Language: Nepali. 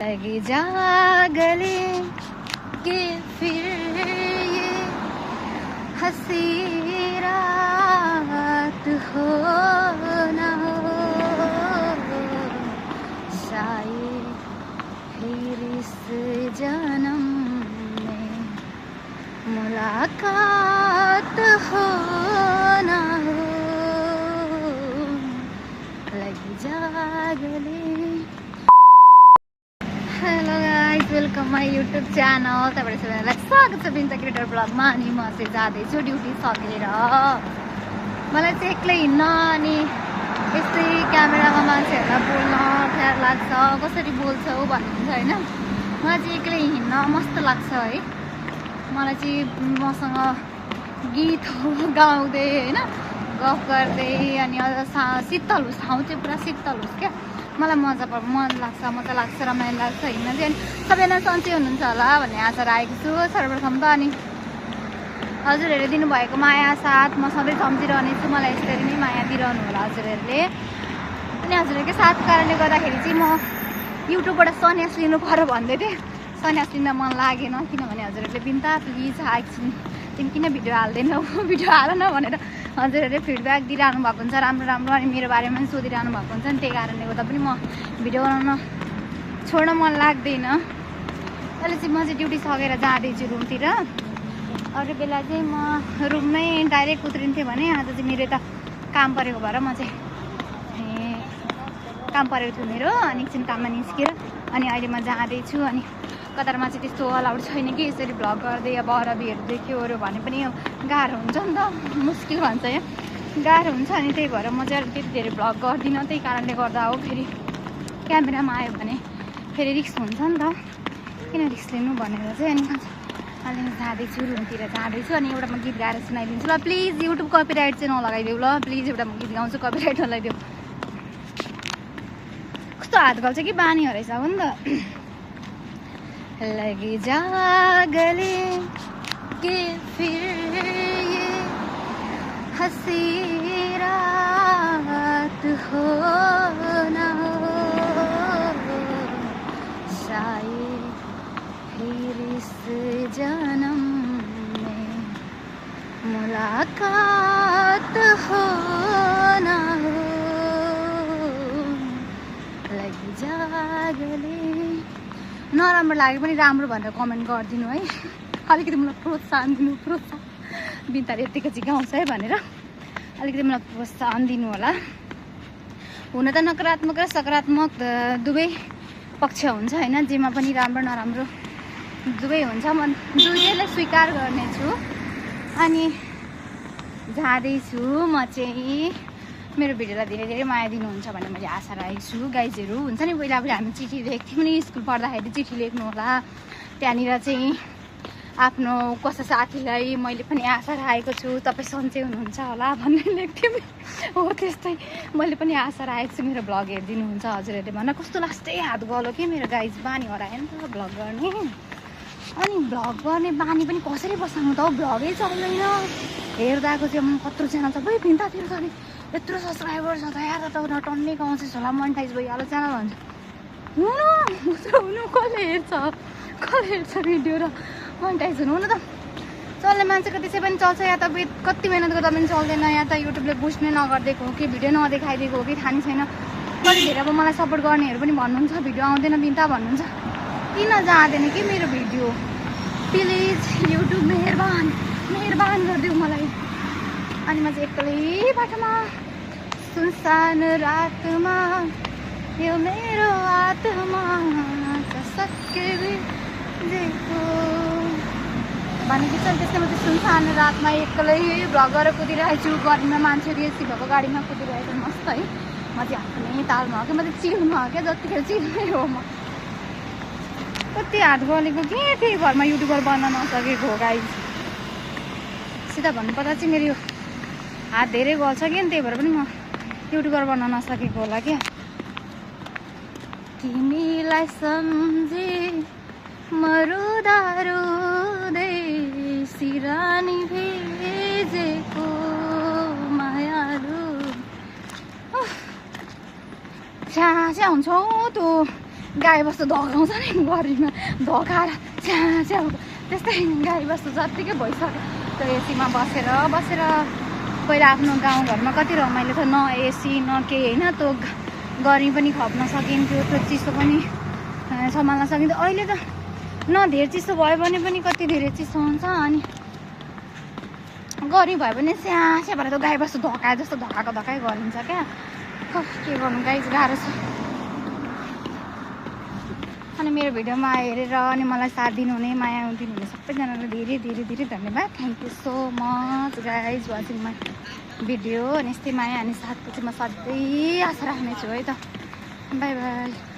लगी जागले कि फिर ये हंसी रात हो न हो, शायद फिर इस जन्म में मुलाकात हो न हो, लगी जागले। Hello guys, welcome my YouTube channel. तपाईहरु सबैजनालाई स्वागत छ बिन्ता क्रिएटर ब्लगमा। अनि म चाहिँ जाँदैछु ड्युटी सकेर। मलाई चाहिँ एक्लै हिँड्न अनि यस्तै क्यामेरामा मान्छेहरूलाई बोल्न अप्ठ्यारो लाग्छ, कसरी बोल्छौ भन्नुहुन्छ होइन। मलाई चाहिँ एक्लै हिँड्न मस्त लाग्छ है। मलाई चाहिँ मसँग गीत गाउँदै होइन, गफ गर्दै अनि शीतल होस्, ठाउँ चाहिँ पुरा शीतल होस् क्या। मलाई मन लाग्छ, मजा लाग्छ, रमाइलो लाग्छ हिँड्न चाहिँ। अनि सबैजना सन्चै हुनुहुन्छ होला भन्ने आशा राखेको छु सर्वप्रथम त। अनि हजुरहरूले दिनुभएको माया साथ म सधैँ सम्झिरहने छु। मलाई यसरी नै माया दिइरहनु होला हजुरहरूले। अनि हजुरहरूकै साथको कारणले गर्दाखेरि चाहिँ म युट्युबबाट सन्यास लिनु पर्यो भन्दै थिएँ। सन्यास लिन मन लागेन, किनभने हजुरहरूले बिन्ता प्लिज एकछिन तिमी किन भिडियो हाल्दैनौ, भिडियो हाल न भनेर हजुरहरूले फिडब्याक दिइरहनु भएको हुन्छ राम्रो राम्रो। अनि मेरो बारेमा पनि सोधिरहनु भएको हुन्छ नि, त्यही कारणले गर्दा पनि म भिडियो बनाउन छोड्न मन लाग्दैन। अहिले चाहिँ म चाहिँ ड्युटी सकेर जाँदैछु रुमतिर। अरू बेला चाहिँ म रुममै डाइरेक्ट उत्रिन्थेँ भने आज चाहिँ मेरो यता काम परेको भएर म चाहिँ काम परेको थियो मेरो। अनि एकछिन काममा निस्केर अनि अहिले म जाँदैछु। अनि कतारमा चाहिँ त्यस्तो अलाउड छैन कि यसरी भ्लग गर्दै अब अरबीहरू देख्योहरू भने पनि गाह्रो हुन्छ नि त, मुस्किल भन्छ यहाँ, गाह्रो हुन्छ। अनि त्यही भएर म चाहिँ त्यति धेरै भ्लग गर्दिनँ। त्यही कारणले गर्दा हो। फेरि क्यामेरामा आयो भने फेरि रिस्क हुन्छ नि त, किन रिस्क लिनु भनेर चाहिँ। अनि म चाहिँ अहिले जाँदैछु रुमतिर जाँदैछु। अनि एउटा म गीत गाएर सुनाइदिन्छु ल। प्लिज युट्युब कपिराइट चाहिँ नलगाइदेऊ ल, प्लिज। एउटा म गीत गाउँछु, कपिराइट नलगाइदेऊ। कस्तो हात गल्छ कि बानी हरेछ हो नि त। लगी जागले कि फिर ये हंसी रात हो न हो, शायद फिर इस जन्म में मुलाकात हो न हो, लगी जागले। नराम्रो लाग्यो पनि राम्रो भनेर कमेन्ट गरिदिनु है, अलिकति मलाई प्रोत्साहन दिनु। प्रोत्साहन बिन्ताले यतिको चाहिँ गाउँछ है भनेर अलिकति मलाई प्रोत्साहन दिनु होला। हुन त नकारात्मक र सकारात्मक दुवै पक्ष हुन्छ होइन, जेमा पनि राम्रो नराम्रो दुवै हुन्छ। म दुवैलाई स्वीकार गर्नेछु। अनि जाँदैछु म चाहिँ। मेरो भिडियोलाई धेरै धेरै माया दिनुहुन्छ भन्ने मैले आशा राखेको छु गाइजहरू। हुन्छ नि पहिला हामी चिठी लेख्थ्यौँ नि, स्कुल पढ्दाखेरि चिठी लेख्नु होला। त्यहाँनिर चाहिँ आफ्नो कसै साथीलाई मैले पनि आशा राखेको छु तपाईँ सन्चै हुनुहुन्छ होला भन्ने लेख्थ्यौँ हो। त्यस्तै मैले पनि आशा राखेको छु मेरो भ्लग हेरिदिनुहुन्छ हजुरहरूले। भन कस्तो लास्टै हात गलो के मेरो गाइज, बानी हरायो नि त भ्लग गर्ने। अनि भ्लग गर्ने बानी पनि कसरी बसाउनु त हौ, भ्लगै चल्दैन। हेर्दाको चाहिँ म कत्रो च्यानल छ भाइ भिन्तातिर छ नि, यत्रो सब्सक्राइबर छ त यार, त टन्नै गाउँछ होला, मोनिटाइज भइहाल्यो च्यानल भन्छ। हुनु कसले हेर्छ भिडियो र मोनिटाइज हुनु त। चल्ने मान्छेको त्यसै पनि चल्छ, या त कति मिहिनेत गर्दा पनि चल्दैन, या त युट्युबले बुस्ट नै नगरिदिएको हो कि भिडियो नदेखाइदिएको हो कि थाहा नै छैन। कति धेरै अब मलाई सपोर्ट गर्नेहरू पनि भन्नुहुन्छ भिडियो आउँदैन बिन्ता भन्नुहुन्छ, किन जाँदैन कि मेरो भिडियो। प्लिज युट्युब मेहरबान गरिदिऊ मलाई। अनि म चाहिँ एक्लै बाटोमा सुनसान रातमा यो मेरो आत्मा सकिएको भनेको छ। त्यसले म चाहिँ सुनसान रातमा एक्लै भ्लग गरेर कुदिरहेको छु। गाडीमा मान्छेहरू एसी भएको गाडीमा कुदिरहेको मस्त है। म चाहिँ आफ्नै तालमा हो क्या, म चाहिँ चिलमा हो क्या, जतिखेर चिलमै हो म। कति हात गलेको के त्यही घरमा युट्युबर बन्न नसकेको हो गाइज। सिधा भन्नुपर्दा चाहिँ मेरो हात धेरै गल्छ कि, त्यही भएर पनि म युट्युबर बन्न नसकेको होला क्या। तिमीलाई सम्झे मरुदा रुँदै सिरानी भेजेको मायालु। छ्या हुन्छ हौ त्यो गाईबस्तु धगाउँछ नि गर्मीमा धगाएर छ्या त्यस्तै गाईबस्तु जत्तिकै भइसक्यो त्यो एसीमा बसेर पहिला आफ्नो गाउँघरमा कति रमाइलो थियो न एसी न केही होइन त्यो गर्मी पनि खप्न सकिन्थ्यो त्यो चिसो पनि सम्हाल्न सकिन्थ्यो अहिले त न धेरै चिसो भयो भने पनि कति धेरै चिसो हुन्छ अनि गर्मी भयो भने स्यास्या भएर त्यो गाईबस्तु धकाए जस्तो धकाई गरिन्छ क्या के गर्नु गाई गाह्रो छ अनि मेरो भिडियोमा हेरेर अनि मलाई साथ दिनुहुने माया दिनुहुने सबैजनालाई धेरै धेरै धेरै धन्यवाद thank you so much guys watching my video अनि यस्तै माया अनि साथको चाहिँ म सधैँ आशा राख्नेछु है त बाई बाई